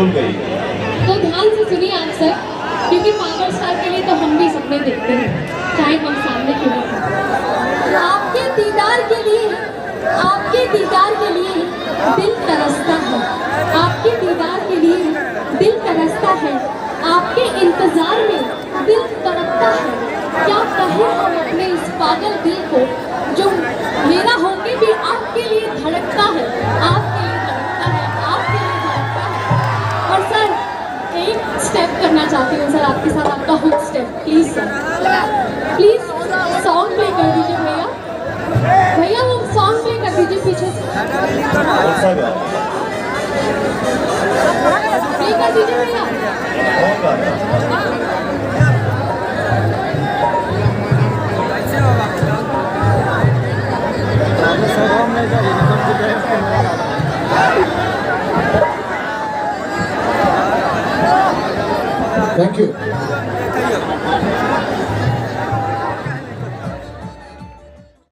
भूल गई। तो ध्यान से सुनिए आंसर, क्योंकि पावर स्टार के लिए तो हम भी सपने देखते हैं, चाहे हम सामने क्यों ना हो। आपके दीदार के लिए दिल तरसता है, आपके दीदार के लिए दिल तरसता है, आपके इंतजार में दिल तड़पता है। क्या कहें हम अपने इस पागल दिल को, जो मेरा होके भी आपके लिए धड़कता है, आपके लिए धड़कता है, आपके लिए धड़कता है। और सर एक स्टेप करना चाहती हूँ सर आपके साथ, आपका hook step please sir, please song play कर दीजिए भैया, भैया वो सॉन्ग प्ले कर दीजिए पीछे से, प्ले कर दीजिए भैया। Thank you.